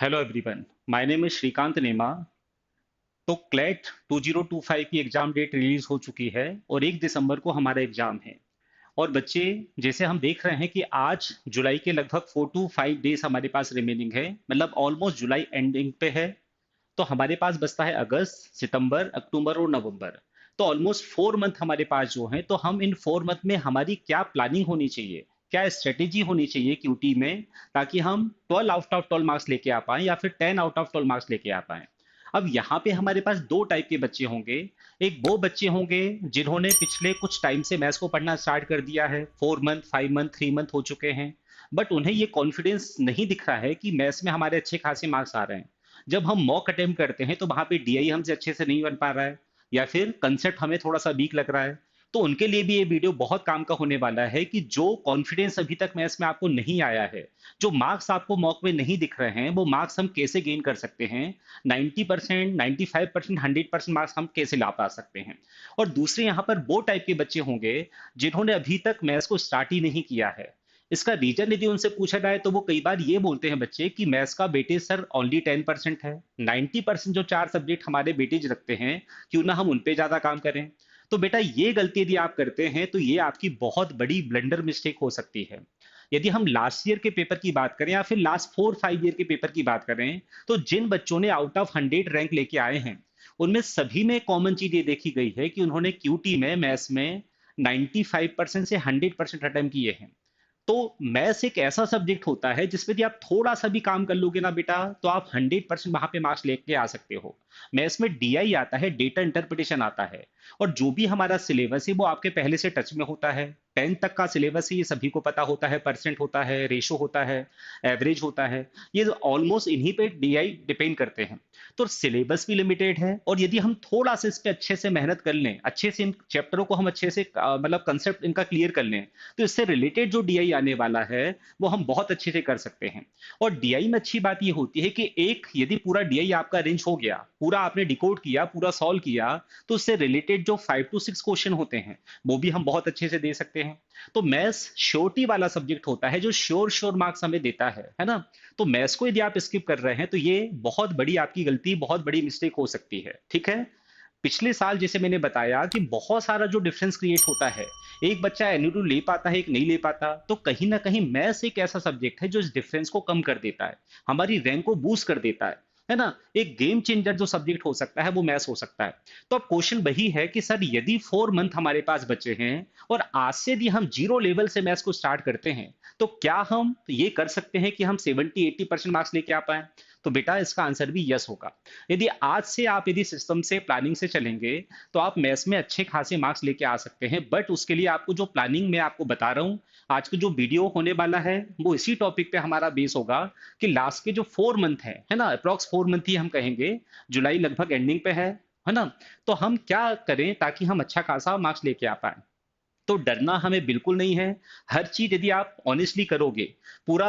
Hello everyone. My name is Shrikant Nema. तो CLAT 2025 की exam date release हो चुकी है और 1 दिसंबर को हमारा एग्जाम है। और बच्चे, जैसे हम देख रहे हैं कि आज जुलाई के लगभग 4 to 5 डेज हमारे पास रिमेनिंग है, मतलब ऑलमोस्ट जुलाई एंडिंग पे है। तो हमारे पास बचता है अगस्त, सितंबर, अक्टूबर और नवंबर। तो ऑलमोस्ट 4 मंथ हमारे पास जो है, तो हम इन 4 मंथ में हमारी क्या प्लानिंग होनी चाहिए, क्या स्ट्रेटेजी होनी चाहिए क्यूटी में, ताकि हम 12 आउट ऑफ 12 मार्क्स लेके आ पाए या फिर 10 आउट ऑफ 12 मार्क्स लेके आ पाए। अब यहाँ पे हमारे पास दो टाइप के बच्चे होंगे। एक वो बच्चे होंगे जिन्होंने पिछले कुछ टाइम से मैथ्स को पढ़ना स्टार्ट कर दिया है, 4 मंथ, 5 मंथ, 3 मंथ हो चुके हैं, बट उन्हें ये कॉन्फिडेंस नहीं दिख रहा है कि मैथ्स में हमारे अच्छे खासे मार्क्स आ रहे हैं। जब हम मॉक अटेम्प्ट करते हैं तो वहां पे डीआई हमसे अच्छे से नहीं बन पा रहा है, या फिर कंसेप्ट हमें थोड़ा सा वीक लग रहा है। तो उनके लिए भी ये वीडियो बहुत काम का होने वाला है कि जो कॉन्फिडेंस अभी तक मैथ्स में आपको नहीं आया है, जो मार्क्स आपको मॉक में नहीं दिख रहे हैं, वो मार्क्स हम कैसे गेन कर सकते हैं। 90%, 95%, 100% मार्क्स हम कैसे ला पा सकते हैं। और दूसरे यहाँ पर वो टाइप के बच्चे होंगे जिन्होंने अभी तक मैथ्स को स्टार्ट ही नहीं किया है। इसका रीजन यदि उनसे पूछा जाए तो वो कई बार ये बोलते हैं बच्चे कि मैथ्स का वेटेज सर ओनली 10% है। 90% जो चार सब्जेक्ट हमारे वेटेज रखते हैं, क्यों ना हम उन पे ज्यादा काम करें। तो बेटा, ये गलती यदि आप करते हैं तो ये आपकी बहुत बड़ी ब्लंडर मिस्टेक हो सकती है। यदि हम लास्ट ईयर के पेपर की बात करें या फिर लास्ट 4-5 ईयर के पेपर की बात करें, तो जिन बच्चों ने आउट ऑफ 100 रैंक लेके आए हैं, उनमें सभी में कॉमन चीज ये देखी गई है कि उन्होंने क्यूटी में मैथ्स में 95% से 100% अटेम्प्ट किए हैं। तो मैथ्स एक ऐसा सब्जेक्ट होता है जिसमें यदि आप थोड़ा सा भी काम कर लोगे ना बेटा, तो आप 100% वहां पे मार्क्स लेके आ सकते हो। मैथ्स में डीआई आता है, डेटा इंटरप्रिटेशन आता है। और जो भी हमारा सिलेबस है वो आपके पहले से टच में होता है। 10th तक का सिलेबस है, ये सभी को पता होता है। परसेंट होता है, रेशो होता है, एवरेज होता है। ये ऑलमोस्ट इन्हीं पे डीआई डिपेंड करते हैं। तो सिलेबस भी लिमिटेड है, और यदि हम थोड़ा सा इस पे अच्छे से मेहनत कर लें, अच्छे से इन चैप्टरों को हम अच्छे से मतलब कंसेप्ट इनका क्लियर कर लें, तो इससे रिलेटेड जो डीआई आने वाला है वो हम बहुत अच्छे से कर सकते हैं। और डीआई में अच्छी बात ये होती है कि एक यदि पूरा डीआई आपका अरेंज हो गया, पूरा आपने डिकोड किया, पूरा सॉल्व किया, तो उससे रिलेटेड जो 5 to 6 क्वेश्चन होते हैं वो भी हम बहुत अच्छे से दे सकते हैं। तो मैथ्स श्योरिटी वाला सब्जेक्ट होता है जो श्योर श्योर मार्क्स हमें देता है ना। तो मैथ्स को यदि आप स्किप कर रहे हैं तो ये बहुत बड़ी आपकी गलती, बहुत बड़ी मिस्टेक हो सकती है, ठीक है। पिछले साल जैसे मैंने बताया कि बहुत सारा जो डिफरेंस क्रिएट होता है, एक बच्चा एनयू ले पाता है, एक नहीं ले पाता, तो कहीं ना कहीं मैथ्स एक ऐसा सब्जेक्ट है जो इस डिफरेंस को कम कर देता है, हमारी रैंक को बूस्ट कर देता है ना। एक गेम चेंजर जो सब्जेक्ट हो सकता है वो मैथ्स हो सकता है। तो अब क्वेश्चन वही है कि सर यदि 4 मंथ हमारे पास बचे हैं और आज से यदि हम जीरो लेवल से मैथ्स को स्टार्ट करते हैं, तो क्या हम ये कर सकते हैं कि हम 70-80% मार्क्स लेके आ पाए। तो बेटा, इसका आंसर भी यस होगा। यदि आज से आप यदि सिस्टम से प्लानिंग से चलेंगे, तो आप मैथ्स में अच्छे खासे मार्क्स लेके आ सकते हैं। बट उसके लिए आपको जो प्लानिंग मैं आपको बता रहा हूँ, आज का जो वीडियो होने वाला है वो इसी टॉपिक पे हमारा बेस होगा कि लास्ट के जो 4 मंथ है ना, अप्रॉक्स 4 मंथ ही हम कहेंगे, जुलाई लगभग एंडिंग पे है ना। तो हम क्या करें ताकि हम अच्छा खासा मार्क्स लेके आ पाए। तो डरना हमें बिल्कुल नहीं है। हर चीज यदि आप ऑनेस्टली करोगे, पूरा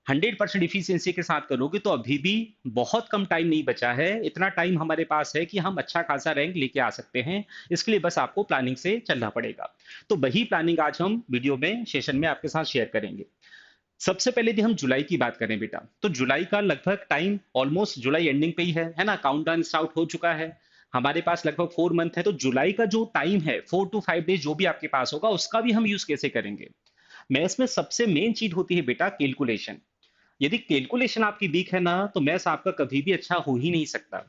100% इफिशियंसी के साथ करोगे, तो अभी भी बहुत कम टाइम नहीं बचा है। इतना टाइम हमारे पास है कि हम अच्छा खासा रैंक लेके आ सकते हैं। इसके लिए बस आपको प्लानिंग से चलना पड़ेगा। तो वही प्लानिंग आज हम वीडियो में, सेशन में आपके साथ शेयर करेंगे। सबसे पहले यदि हम जुलाई की बात करें बेटा, तो जुलाई का लगभग टाइम ऑलमोस्ट जुलाई एंडिंग पे ही है ना। काउंटडाउन स्टार्ट हो चुका है। हमारे पास लगभग 4 मंथ है, तो जुलाई का जो टाइम है, 4 to 5 डेज जो भी आपके पास होगा, उसका भी हम यूज कैसे करेंगे। मैथ्स में सबसे मेन चीज होती है बेटा कैलकुलेशन। यदि कैलकुलेशन आपकी वीक है ना, तो मैथ्स आपका कभी भी अच्छा हो ही नहीं सकता।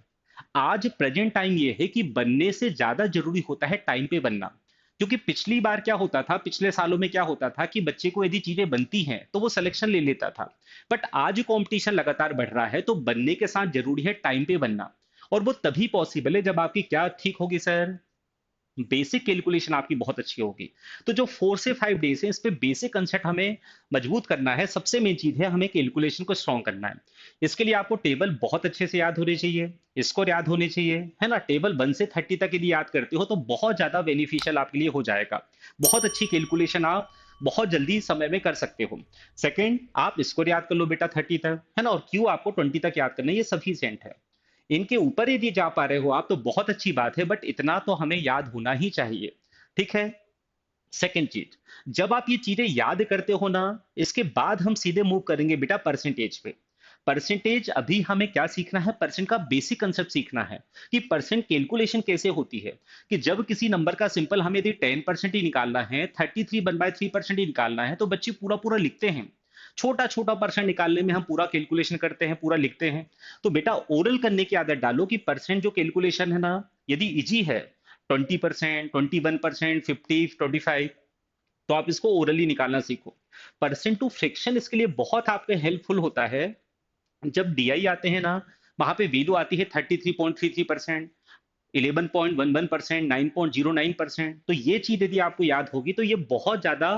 आज प्रेजेंट टाइम ये है कि बनने से ज्यादा जरूरी होता है टाइम पे बनना। क्योंकि पिछली बार क्या होता था, पिछले सालों में क्या होता था कि बच्चे को यदि चीजें बनती हैं तो वो सिलेक्शन ले लेता था। बट आज कंपटीशन लगातार बढ़ रहा है, तो बनने के साथ जरूरी है टाइम पे बनना। और वो तभी पॉसिबल है जब आपकी क्या ठीक होगी सर, बेसिक कैलकुलेशन आपकी बहुत अच्छी होगी। तो जो 4 से 5 डेज है, इस पे बेसिक कंसेप्ट हमें मजबूत करना है। सबसे मेन चीज है हमें कैलकुलेशन को स्ट्रॉन्ग करना है। इसके लिए आपको टेबल बहुत अच्छे से याद होने चाहिए, स्कोर याद होने चाहिए, है ना। टेबल 1 से 30 तक यदि याद करते हो तो बहुत ज्यादा बेनिफिशियल आपके लिए हो जाएगा। बहुत अच्छी कैलकुलेशन आप बहुत जल्दी समय में कर सकते हो। सेकंड, आप स्कोर याद कर लो बेटा 30 तक, है ना। और क्यों आपको 20 तक याद करना है, ये सफिशिएंट है। इनके ऊपर यदि जा पा रहे हो आप तो बहुत अच्छी बात है, बट इतना तो हमें याद होना ही चाहिए, ठीक है। सेकंड चीज, जब आप ये चीजें याद करते हो ना, इसके बाद हम सीधे मूव करेंगे बेटा परसेंटेज पे। परसेंटेज अभी हमें क्या सीखना है, परसेंट का बेसिक कंसेप्ट सीखना है कि परसेंट कैलकुलेशन कैसे होती है। कि जब किसी नंबर का सिंपल हमें यदि 10% ही निकालना है, 33 1/3% ही निकालना है, तो बच्चे पूरा पूरा लिखते हैं। छोटा छोटा परसेंट निकालने में हम पूरा कैलकुलेशन करते हैं, पूरा लिखते हैं। तो बेटा ओरल करने की आदत डालो कि परसेंट जो कैलकुलेशन है ना, यदि इजी है 20%, 21%, 50, 25, तो आप इसको ओरली निकालना सीखो। परसेंट टू फ्रैक्शन इसके लिए बहुत आपके हेल्पफुल होता है। जब डीआई आते हैं ना, वहां पे वैल्यू आती है 33.33%, 11.11%, 9.09%। तो ये चीज यदि आपको याद होगी तो ये बहुत ज्यादा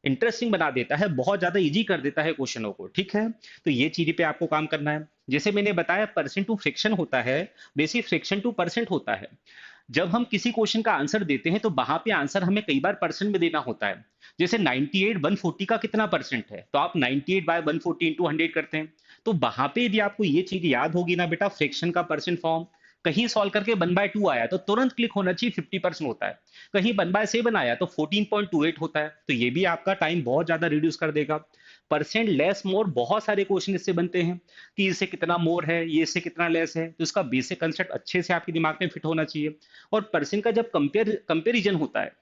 इंटरेस्टिंग बना देता है, बहुत ज्यादा इजी कर देता है क्वेश्चनों को। ठीक है, तो ये चीज पे आपको काम करना है। जैसे मैंने बताया परसेंट टू फ्रैक्शन होता है, बेसिक फ्रैक्शन टू परसेंट होता है। जब हम किसी क्वेश्चन का आंसर देते हैं तो वहां पे आंसर हमें कई बार परसेंट में देना होता है। जैसे 98 140 का कितना परसेंट है, तो आप 98/140 इंटू 100 करते हैं। तो वहां पे यदि आपको ये चीज याद होगी ना बेटा, फ्रैक्शन का परसेंट फॉर्म, कहीं सॉल्व करके 1/2 आया तो तुरंत क्लिक होना चाहिए 50% होता है। कहीं 1/7 आया तो 14.28 होता है। तो ये भी आपका टाइम बहुत ज्यादा रिड्यूस कर देगा। परसेंट लेस मोर, बहुत सारे क्वेश्चन इससे बनते हैं कि इससे कितना मोर है, ये इससे कितना लेस है। तो इसका बेसिक कंसेप्ट अच्छे से आपके दिमाग में फिट होना चाहिए। और परसेंट का जब कंपेरिजन होता है,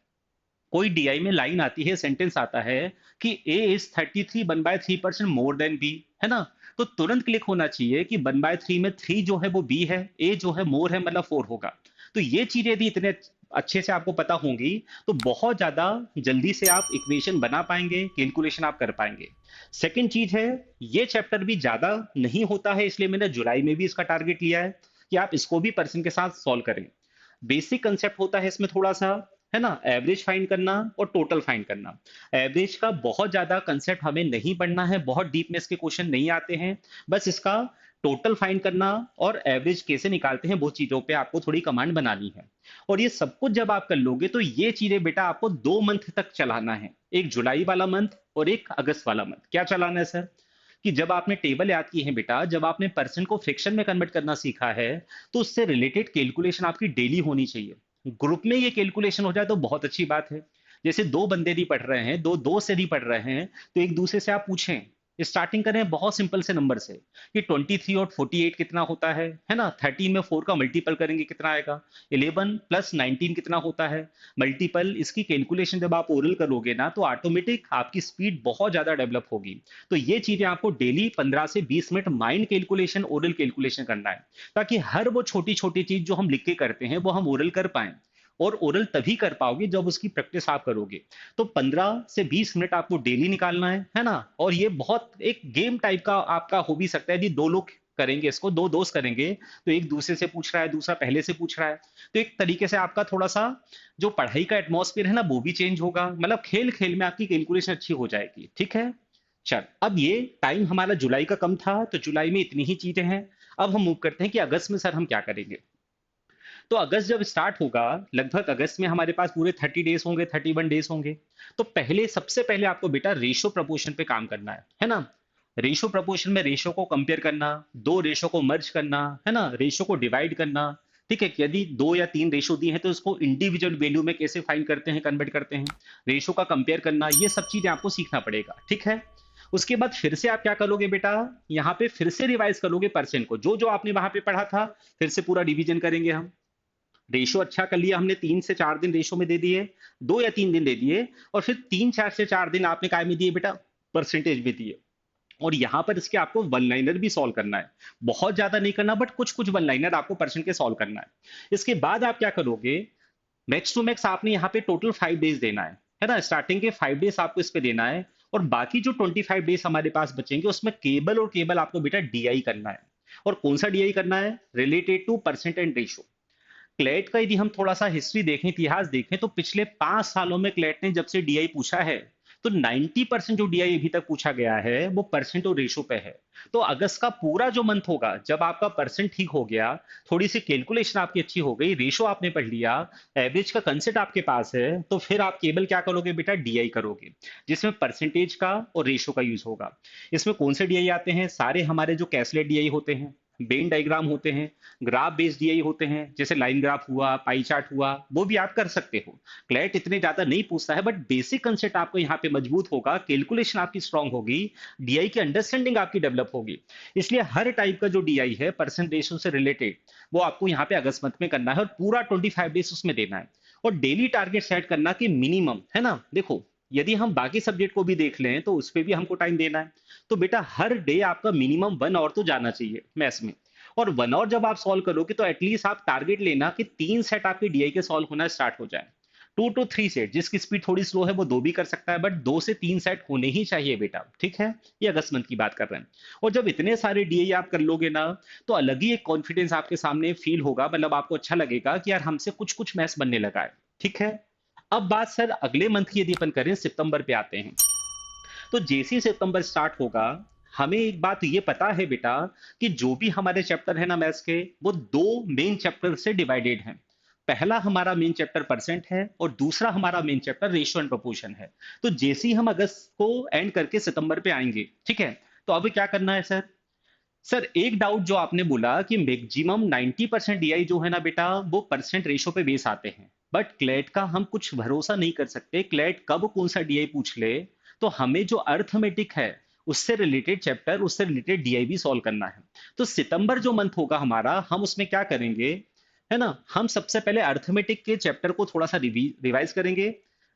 कोई डीआई में लाइन आती है, सेंटेंस आता है कि ए इज 33 1/3% मोर देन बी, है ना, तो तुरंत क्लिक होना चाहिए कि 1/3 में 3 जो है वो बी है, ए जो है मोर है, मतलब 4 होगा। तो ये चीजें यदि इतने अच्छे से आपको पता होंगी तो बहुत ज्यादा जल्दी से आप इक्वेशन बना पाएंगे, कैलकुलेशन आप कर पाएंगे। सेकंड चीज है, ये चैप्टर भी ज्यादा नहीं होता है, इसलिए मैंने जुलाई में भी इसका टारगेट लिया है कि आप इसको भी पर्सन के साथ सॉल्व करें। बेसिक कंसेप्ट होता है इसमें थोड़ा सा, है ना, एवरेज फाइंड करना और टोटल फाइंड करना। एवरेज का बहुत ज्यादा कंसेप्ट हमें नहीं पढ़ना है, बहुत डीप में इसके क्वेश्चन नहीं आते हैं। बस इसका टोटल फाइंड करना और एवरेज कैसे निकालते हैं, वो चीजों पे आपको थोड़ी कमांड बनानी है। और ये सब कुछ जब आप कर लोगे तो ये चीजें बेटा आपको 2 मंथ तक चलाना है, एक जुलाई वाला मंथ और एक अगस्त वाला मंथ। क्या चलाना है सर? कि जब आपने टेबल याद की है बेटा, जब आपने परसेंट को फ्रैक्शन में कन्वर्ट करना सीखा है, तो उससे रिलेटेड कैलकुलेशन आपकी डेली होनी चाहिए। ग्रुप में ये कैलकुलेशन हो जाए तो बहुत अच्छी बात है। जैसे दो बंदे नहीं पढ़ रहे हैं, दो दोस्त से नहीं पढ़ रहे हैं, तो एक दूसरे से आप पूछें। स्टार्टिंग करें बहुत सिंपल से नंबर से कि 23 और 48 कितना होता है ना, 13 में 4 का मल्टीपल करेंगे कितना आएगा, 11 + 19 कितना होता है, मल्टीपल इसकी कैलकुलेशन जब आप ओरल करोगे ना तो ऑटोमेटिक आपकी स्पीड बहुत ज्यादा डेवलप होगी। तो ये चीजें आपको डेली 15 से 20 minute mind calculation, oral calculation करना है, ताकि हर वो छोटी छोटी चीज जो हम लिख के करते हैं वो हम ओरल कर पाए। और ओरल तभी कर पाओगे जब उसकी प्रैक्टिस आप करोगे। तो 15 से 20 मिनट आपको डेली निकालना है ना। और ये बहुत एक गेम टाइप का आपका हो भी सकता है, यदि दो लोग करेंगे इसको, दो दोस्त करेंगे, तो एक दूसरे से पूछ रहा है, दूसरा पहले से पूछ रहा है, तो एक तरीके से आपका थोड़ा सा जो पढ़ाई का एटमॉस्फेयर है ना वो भी चेंज होगा। मतलब खेल खेल में आपकी कैलकुलेशन अच्छी हो जाएगी। ठीक है, चल अब ये टाइम हमारा जुलाई का कम था, तो जुलाई में इतनी ही चीजें हैं। अब हम मूव करते हैं कि अगस्त में सर हम क्या करेंगे। तो अगस्त जब स्टार्ट होगा, लगभग अगस्त में हमारे पास पूरे 30 डेज होंगे, 31 डेज होंगे। तो पहले, सबसे पहले आपको बेटा रेशो प्रपोर्शन पे काम करना है ना। रेशो प्रपोर्शन में रेशो को कंपेयर करना, दो रेशो को मर्ज करना, है ना, रेशो को डिवाइड करना। ठीक है, कि यदि 2 या 3 रेशो दी है तो उसको इंडिविजुअल वैल्यू में कैसे फाइंड करते हैं, कन्वर्ट करते हैं, रेशो का कंपेयर करना, ये सब चीजें आपको सीखना पड़ेगा। ठीक है, उसके बाद फिर से आप क्या करोगे बेटा, यहाँ पे फिर से रिवाइज करोगे परसेंट को, जो जो आपने वहां पे पढ़ा था, फिर से पूरा डिवीजन करेंगे हम। रेशो अच्छा कर लिया हमने, 3 से 4 दिन रेशो में दे दिए, 2 या 3 दिन दे दिए, और फिर 3 4 से 4 दिन आपने काय में दिए बेटा, परसेंटेज में दिए। और यहां पर इसके आपको वन लाइनर भी सॉल्व करना है। बहुत ज्यादा नहीं करना, बट कुछ कुछ वन लाइनर आपको परसेंट के सॉल्व करना है। इसके बाद आप क्या करोगे, मैक्स टू मैक्स आपने यहाँ पे टोटल 5 डेज देना है ना। स्टार्टिंग के 5 डेज आपको इस पे देना है, और बाकी जो 25 डेज हमारे पास बचेंगे उसमें केबल और केबल आपको बेटा डीआई करना है। और कौन सा डीआई करना है, related to percent and ratio. CLAT का यदि हम थोड़ा सा हिस्ट्री देखें, इतिहास देखें, तो पिछले 5 सालों में क्लेट ने जब से डीआई पूछा है, तो 90% जो डीआई अभी तक पूछा गया है वो परसेंट और रेशो पे है। तो अगस्त का पूरा जो मंथ होगा, जब आपका परसेंट ठीक हो गया, थोड़ी सी कैलकुलेशन आपकी अच्छी हो गई, रेशो आपने पढ़ लिया, एवरेज का कंसेप्ट आपके पास है, तो फिर आप केवल क्या करोगे बेटा, डीआई करोगे, जिसमें परसेंटेज का और रेशो का यूज होगा। इसमें कौन से डीआई आते हैं, सारे हमारे जो कैसलेट डीआई होते हैं, वेन डायग्राम होते हैं, ग्राफ बेस्ड डीआई होते हैं, जैसे लाइन ग्राफ हुआ, पाई चार्ट हुआ, वो भी आप कर सकते हो। क्लैट इतने ज्यादा नहीं पूछता है, बट बेसिक कंसेप्ट आपको यहाँ पे मजबूत होगा, कैलकुलेशन आपकी स्ट्रांग होगी, डीआई की अंडरस्टैंडिंग आपकी डेवलप होगी। इसलिए हर टाइप का जो डीआई है परसेंट रेशो से रिलेटेड, वो आपको यहाँ पे अगस्त मंथ में करना है और पूरा 25 डेज उसमें देना है। और डेली टारगेट सेट करना कि मिनिमम, है ना, देखो यदि हम बाकी सब्जेक्ट को भी देख लें तो उस पर भी हमको टाइम देना है। तो बेटा हर डे आपका मिनिमम 1 आवर तो जाना चाहिए मैथ्स में। और 1 आवर जब आप सॉल्व करोगे तो एटलीस्ट आप टारगेट लेना कि 3 सेट आपके डीआई के सॉल्व होना स्टार्ट हो जाए। 2 to 3 सेट, जिसकी स्पीड थोड़ी स्लो है वो 2 भी कर सकता है, बट 2 से 3 सेट होने ही चाहिए बेटा, ठीक है। ये अगस्त मंथ की बात कर रहे हैं। और जब इतने सारे डीआई आप कर लोगे ना, तो अलग ही एक कॉन्फिडेंस आपके सामने फील होगा, मतलब आपको अच्छा लगेगा कि यार हमसे कुछ कुछ मैथ्स बनने लगा है, ठीक है। अब बात सर अगले मंथ की यदि अपन करें, सितंबर पे आते हैं। तो जैसे ही सितंबर स्टार्ट होगा, हमें एक बात ये पता है बेटा कि जो भी हमारे चैप्टर है ना मैथ्स के, वो 2 मेन चैप्टर से डिवाइडेड हैं। पहला हमारा मेन चैप्टर परसेंट है और दूसरा हमारा main chapter ratio and proportion है। तो जैसे ही हम अगस्त को एंड करके सितंबर पे आएंगे, ठीक है, तो अब क्या करना है सर। सर एक डाउट जो आपने बोला कि मैक्सिमम 90% डीआई जो है ना बेटा, वो परसेंट रेशो पे बेस आते हैं, बट क्लैट का हम कुछ भरोसा नहीं कर सकते, क्लैट कब कौन सा डीआई पूछ ले। तो हमें जो अर्थमेटिक है उससे रिलेटेड चैप्टर, उससे रिलेटेड डीआई भी सॉल्व करना है। तो सितंबर जो मंथ होगा हमारा, हम उसमें क्या करेंगे, है ना, हम सबसे पहले अर्थमेटिक के चैप्टर को थोड़ा सा रिवाइज करेंगे।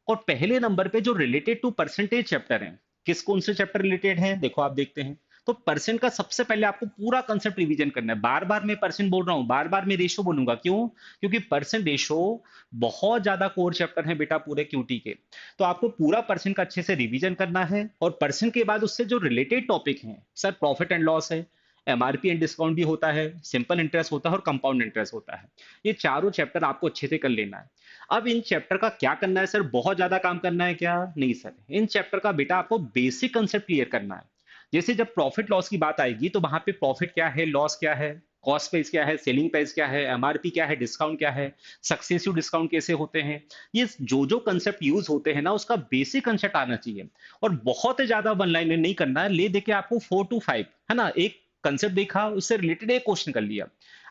और पहले नंबर पे जो रिलेटेड टू परसेंटेज चैप्टर है, किस कौन से चैप्टर रिलेटेड है देखो आप देखते हैं। तो परसेंट का सबसे पहले आपको पूरा कंसेप्ट रिवीजन करना है। बार बार मैं परसेंट बोल रहा हूं, बार बार मैं रेशो बोलूंगा, क्यों? क्योंकि परसेंट रेशो बहुत ज्यादा कोर चैप्टर है बेटा पूरे क्यूटी के। तो आपको पूरा परसेंट का अच्छे से रिवीजन करना है। और परसेंट के बाद उससे जो रिलेटेड टॉपिक हैं सर, प्रॉफिट एंड लॉस है, एमआरपी एंड डिस्काउंट भी होता है, सिंपल इंटरेस्ट होता है और कंपाउंड इंटरेस्ट होता है। ये चारों चैप्टर आपको अच्छे से कर लेना है। अब इन चैप्टर का क्या करना है सर, बहुत ज्यादा काम करना है क्या? नहीं सर, इन चैप्टर का बेटा आपको बेसिक कंसेप्ट क्लियर करना है। जैसे जब प्रॉफिट लॉस की बात आएगी तो वहां पे प्रॉफिट क्या है, लॉस क्या है, कॉस्ट प्राइस क्या है, सेलिंग प्राइस क्या है, एमआरपी क्या है, डिस्काउंट क्या है, सक्सेसिव डिस्काउंट कैसे होते हैं, ये जो जो कंसेप्ट यूज होते हैं ना, उसका बेसिक कंसेप्ट आना चाहिए। और बहुत ज्यादा वन लाइन नहीं करना है, ले देके आपको 4 to 5, है ना, एक कंसेप्ट देखा उससे रिलेटेड एक क्वेश्चन कर लिया।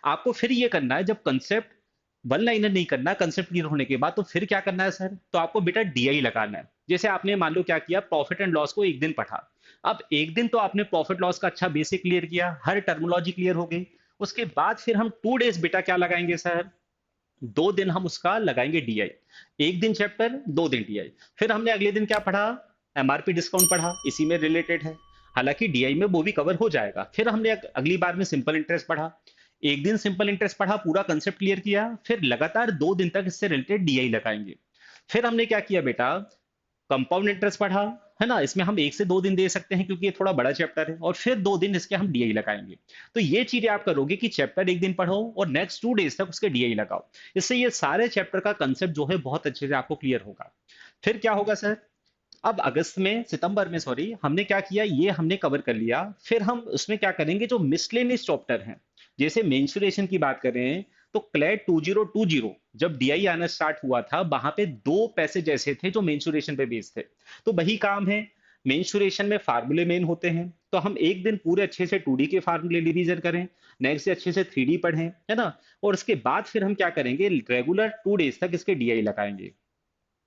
आपको फिर ये करना है, जब कंसेप्ट वन लाइनर नहीं करना, कंसेप्ट क्लियर होने के बाद तो फिर क्या करना है सर, तो आपको बेटा डीआई लगाना है। जैसे आपने मान लो क्या किया, प्रॉफिट एंड लॉस को एक दिन पढ़ा। अब एक दिन तो आपने प्रॉफिट लॉस का अच्छा बेसिक क्लियर किया, हर टर्मिनोलॉजी क्लियर हो गई। उसके बाद फिर हम 2 डेज बेटा क्या लगाएंगे सर, 2 दिन हम उसका लगाएंगे डीआई। एक दिन चैप्टर, 2 दिन डीआई। फिर हमने अगले दिन क्या पढ़ा, एमआरपी डिस्काउंट पढ़ा, इसी में रिलेटेड है। हालांकि डीआई में वो भी कवर हो जाएगा। फिर हमने अगली बार में सिंपल इंटरेस्ट पढ़ा, एक दिन सिंपल इंटरेस्ट पढ़ा, पूरा कंसेप्ट क्लियर किया, फिर लगातार 2 दिन तक इससे रिलेटेड डीआई लगाएंगे। फिर हमने क्या किया बेटा, कंपाउंड इंटरेस्ट पढ़ा, है ना, इसमें हम 1 से 2 दिन दे सकते हैं क्योंकि ये थोड़ा बड़ा चैप्टर है, और फिर 2 दिन इसके हम डीआई लगाएंगे। तो ये चीजें आप करोगे कि चैप्टर एक दिन पढ़ो और नेक्स्ट 2 डेज तक उसके डीआई लगाओ। इससे ये सारे चैप्टर का कंसेप्ट जो है बहुत अच्छे से आपको क्लियर होगा। फिर क्या होगा सर, अब अगस्त में, सितंबर में सॉरी, हमने क्या किया, ये हमने कवर कर लिया। फिर हम उसमें क्या करेंगे, जो मिसलेनियस चैप्टर हैं, जैसे मेंसुरेशन की बात करें, तो क्लैट 2020 जब डीआई आना स्टार्ट हुआ था, वहां पे 2 पैसेज ऐसे थे जो मेंसुरेशन पे बेस्ड थे। तो वही काम है, मेंसुरेशन में फार्मूले मेन होते हैं, तो हम एक दिन पूरे अच्छे से 2D के फार्मूले रिवीजन करें, नेक्स्ट से अच्छे से 3D पढ़ें, है ना। और उसके बाद फिर हम क्या करेंगे, रेगुलर 2 डेज तक इसके डीआई लगाएंगे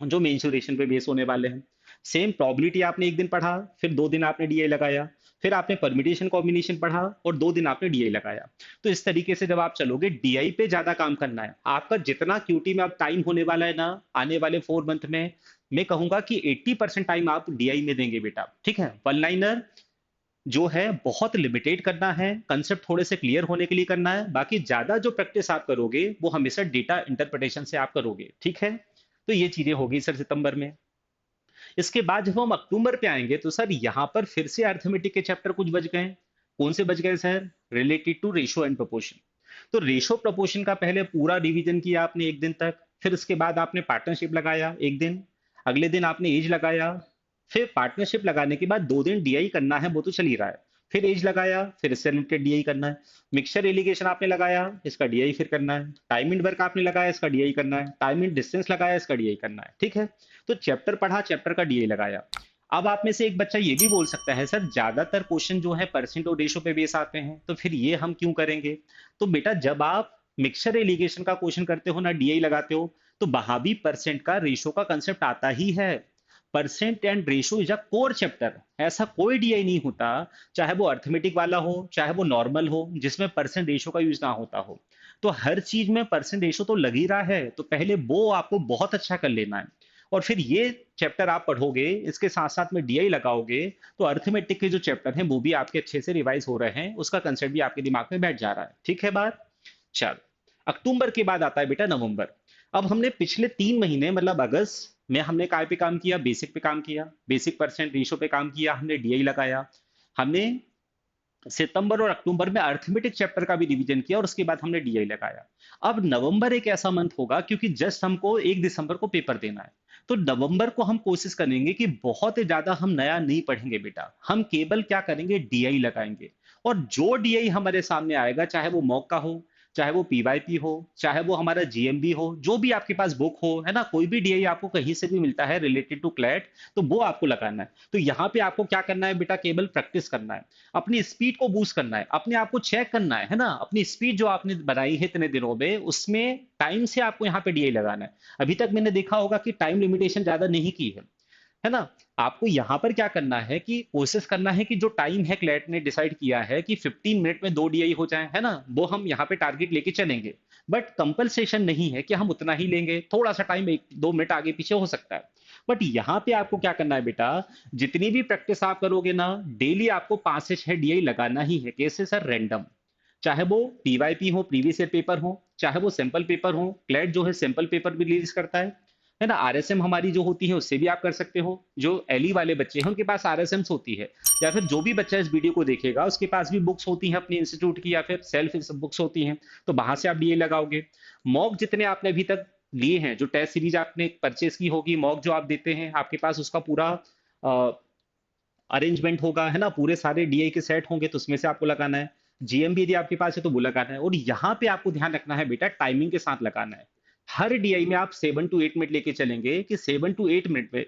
जो मेंसुरेशन पे बेस होने वाले हैं। सेम प्रोबेबिलिटी आपने एक दिन पढ़ा, फिर 2 दिन आपने डीआई लगाया, फिर आपने परम्यूटेशन कॉम्बिनेशन पढ़ा और 2 दिन आपने डीआई लगाया। तो इस तरीके से जब आप चलोगे, डीआई पे ज्यादा काम करना है आपका। जितना क्यूटी में अब टाइम होने वाला है ना आने वाले 4 मंथ में, मैं कहूंगा कि 80% टाइम आप डीआई में देंगे बेटा, ठीक है। वन लाइनर जो है बहुत लिमिटेड करना है, कंसेप्ट थोड़े से क्लियर होने के लिए करना है, बाकी ज्यादा जो प्रैक्टिस आप करोगे वो हमेशा डेटा इंटरप्रिटेशन से आप करोगे, ठीक है। तो ये चीजें होगी सर सितंबर में। इसके बाद जब हम अक्टूबर पे आएंगे तो सर यहाँ पर फिर से अर्थमेटिक के चैप्टर कुछ बच गए। कौन से बच गए sir, related to ratio and proportion. तो रेशो प्रोपोर्शन का पहले पूरा रिवीजन किया आपने एक दिन तक, फिर उसके बाद आपने पार्टनरशिप लगाया एक दिन, अगले दिन आपने एज लगाया, फिर पार्टनरशिप लगाने के बाद 2 दिन डीआई करना है, वो तो चल ही रहा है। फिर एज लगाया, फिर इससे रिलेटेड डीआई करना है। मिक्सचर एलिगेशन आपने लगाया, इसका डीआई फिर करना है। टाइम इन वर्क आपने लगाया, इसका डीआई करना है। टाइम इन डिस्टेंस लगाया, इसका डीआई करना है, ठीक है। तो चैप्टर पढ़ा, चैप्टर का डीआई लगाया। अब आप में से एक बच्चा ये भी बोल सकता है सर ज्यादातर क्वेश्चन जो है परसेंट और रेशो पे बेस आते हैं, तो फिर ये हम क्यों करेंगे? तो बेटा जब आप मिक्सचर एलिगेशन का क्वेश्चन करते हो ना, डीआई लगाते हो, तो वहां भी परसेंट का रेशो का कंसेप्ट आता ही है। Percent and ratio is a core chapter. ऐसा कोई डीआई नहीं होता, चाहे वो अर्थमेटिक वाला हो चाहे वो नॉर्मल हो, जिसमें परसेंट रेशो का यूज ना होता हो। तो हर चीज में परसेंट रेशो तो लग ही रहा है, तो पहले वो आपको बहुत अच्छा कर लेना है। और फिर ये चैप्टर आप पढ़ोगे, इसके साथ साथ में डीआई लगाओगे, तो अर्थमेटिक के जो चैप्टर हैं वो भी आपके अच्छे से रिवाइज हो रहे हैं, उसका कंसेप्ट भी आपके दिमाग में बैठ जा रहा है। ठीक है बात? चलो, अक्टूबर के बाद आता है बेटा नवंबर। अब हमने पिछले 3 महीने मतलब अगस्त में हमने काय पे काम किया? बेसिक पे काम किया, बेसिक परसेंट रेशो पे काम किया, हमने डीआई लगाया। हमने सितंबर और अक्टूबर में अर्थमेटिक चैप्टर का भी रिवीजन किया और उसके बाद हमने डीआई लगाया। अब नवंबर एक ऐसा मंथ होगा, क्योंकि जस्ट हमको 1 दिसंबर को पेपर देना है, तो नवंबर को हम कोशिश करेंगे कि बहुत ही ज्यादा हम नया नहीं पढ़ेंगे बेटा, हम केवल क्या करेंगे, डीआई लगाएंगे। और जो डीआई हमारे सामने आएगा, चाहे वो मॉक का हो, चाहे वो पीवाईपी हो, चाहे वो हमारा जीएमबी हो, जो भी आपके पास बुक हो, है ना, कोई भी डीआई आपको कहीं से भी मिलता है रिलेटेड टू क्लैट, तो वो आपको लगाना है। तो यहाँ पे आपको क्या करना है बेटा, केवल प्रैक्टिस करना है, अपनी स्पीड को बूस्ट करना है, अपने आप को चेक करना है ना, अपनी स्पीड जो आपने बनाई है इतने दिनों में, उसमें टाइम से आपको यहाँ पे डीआई लगाना है। अभी तक मैंने देखा होगा कि टाइम लिमिटेशन ज्यादा नहीं की है ना। आपको यहाँ पर क्या करना है कि कोशिश करना है कि जो टाइम है क्लैट ने डिसाइड किया है कि 15 मिनट में 2 डीआई हो जाए, है ना, वो हम यहाँ पे टारगेट लेके चलेंगे। बट कंपलसेशन नहीं है कि हम उतना ही लेंगे, थोड़ा सा टाइम 1-2 मिनट आगे पीछे हो सकता है। बट यहाँ पे आपको क्या करना है बेटा, जितनी भी प्रैक्टिस आप करोगे ना, डेली आपको 5 से 6 डीआई लगाना ही है। कैसे सर? रैंडम। चाहे वो पीवाईपी हो, प्रीवियस ईयर पेपर हो, चाहे वो सैंपल पेपर हो, क्लैट जो है सैंपल पेपर भी रिलीज करता है ना। आरएसएम हमारी जो होती है उससे भी आप कर सकते हो, जो एलई वाले बच्चे हैं उनके पास आरएसएम्स होती है, या फिर जो भी बच्चा इस वीडियो को देखेगा उसके पास भी बुक्स होती हैं अपने इंस्टीट्यूट की, या फिर सेल्फ बुक्स होती हैं, तो वहां से आप डीए लगाओगे। मॉक जितने आपने अभी तक लिए हैं, जो टेस्ट सीरीज आपने परचेस की होगी, मॉक जो आप देते हैं, आपके पास उसका पूरा अरेंजमेंट होगा, है ना, पूरे सारे डीआई के सेट होंगे, तो उसमें से आपको लगाना है। जीएमबी यदि आपके पास है तो वो लगाना है। और यहाँ पे आपको ध्यान रखना है बेटा, टाइमिंग के साथ लगाना है। हर डीआई में आप 7 to 8 मिनट लेके चलेंगे कि 7 to 8 मिनट में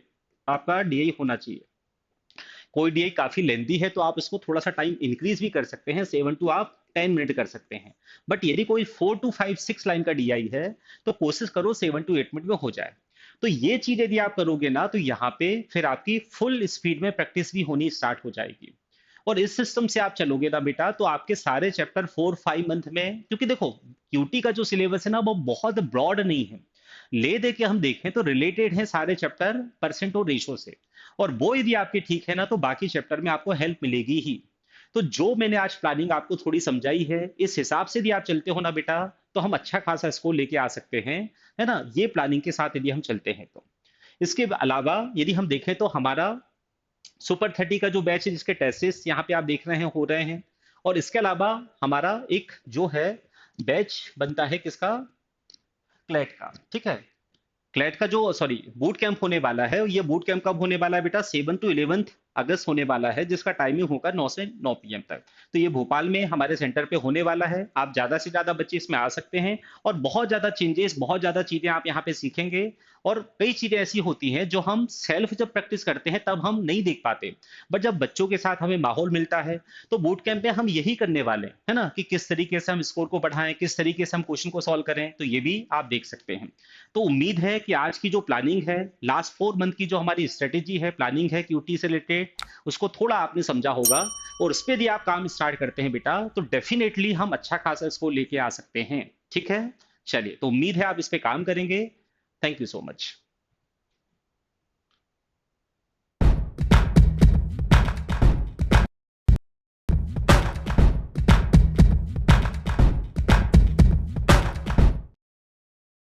आपका डीआई होना चाहिए। कोई डीआई काफी लेंदी है तो आप इसको थोड़ा सा टाइम इंक्रीज भी कर सकते हैं, 7 to 10 मिनट कर सकते हैं। बट यदि कोई 4 to 5 6 लाइन का डीआई है, तो कोशिश करो 7 to 8 मिनट में हो जाए। तो ये चीज यदि आप करोगे ना, तो यहाँ पे फिर आपकी फुल स्पीड में प्रैक्टिस भी होनी स्टार्ट हो जाएगी। और इस सिस्टम से आप चलोगे ना बेटा, तो आपके सारे चैप्टर 4-5 मंथ में, क्योंकि देखो क्यूटी का जो सिलेबस है ना वो बहुत ब्रॉड नहीं है, ले दे के हम देखें तो रिलेटेड है सारे चैप्टर परसेंट और रेशो से। और वो यदि आपके ठीक है ना, तो बाकी चैप्टर में आपको हेल्प मिलेगी ही। तो जो मैंने आज प्लानिंग आपको थोड़ी समझाई है, इस हिसाब से यदि आप चलते हो ना बेटा, तो हम अच्छा खासा स्कोर लेके आ सकते हैं, है ना, ये प्लानिंग के साथ यदि हम चलते हैं तो। इसके अलावा यदि हम देखें तो हमारा सुपर 30 का जो बैच है, जिसके टेस्टेस यहाँ पे आप देख रहे हैं हो रहे हैं। और इसके अलावा हमारा एक जो है बैच बनता है किसका, क्लैट का, ठीक है। क्लैट का जो सॉरी बूट कैंप होने वाला है, ये बूट कैंप कब होने वाला है बेटा, 7 to 11 अगस्त होने वाला है, जिसका टाइमिंग होगा 9 से 9 PM तक। तो ये भोपाल में हमारे सेंटर पे होने वाला है। आप ज्यादा से ज्यादा बच्चे इसमें आ सकते हैं, और बहुत ज्यादा चेंजेस, बहुत ज्यादा चीजें आप यहाँ पे सीखेंगे। और कई चीजें ऐसी होती हैं जो हम सेल्फ जब प्रैक्टिस करते हैं तब हम नहीं देख पाते, बट जब बच्चों के साथ हमें माहौल मिलता है, तो बूट कैंप में हम यही करने वाले हैं, है ना, कि किस तरीके से हम स्कोर को बढ़ाएं, किस तरीके से हम क्वेश्चन को सॉल्व करें, तो ये भी आप देख सकते हैं। तो उम्मीद है कि आज की जो प्लानिंग है, लास्ट 4 मंथ की जो हमारी स्ट्रेटेजी है, प्लानिंग है क्यूटी से रिलेटेड, उसको थोड़ा आपने समझा होगा। और उस पर यदि आप काम स्टार्ट करते हैं बेटा, तो डेफिनेटली हम अच्छा खासा इसको लेके आ सकते हैं। ठीक है, चलिए, तो उम्मीद है आप इस पे काम करेंगे। Thank you so much.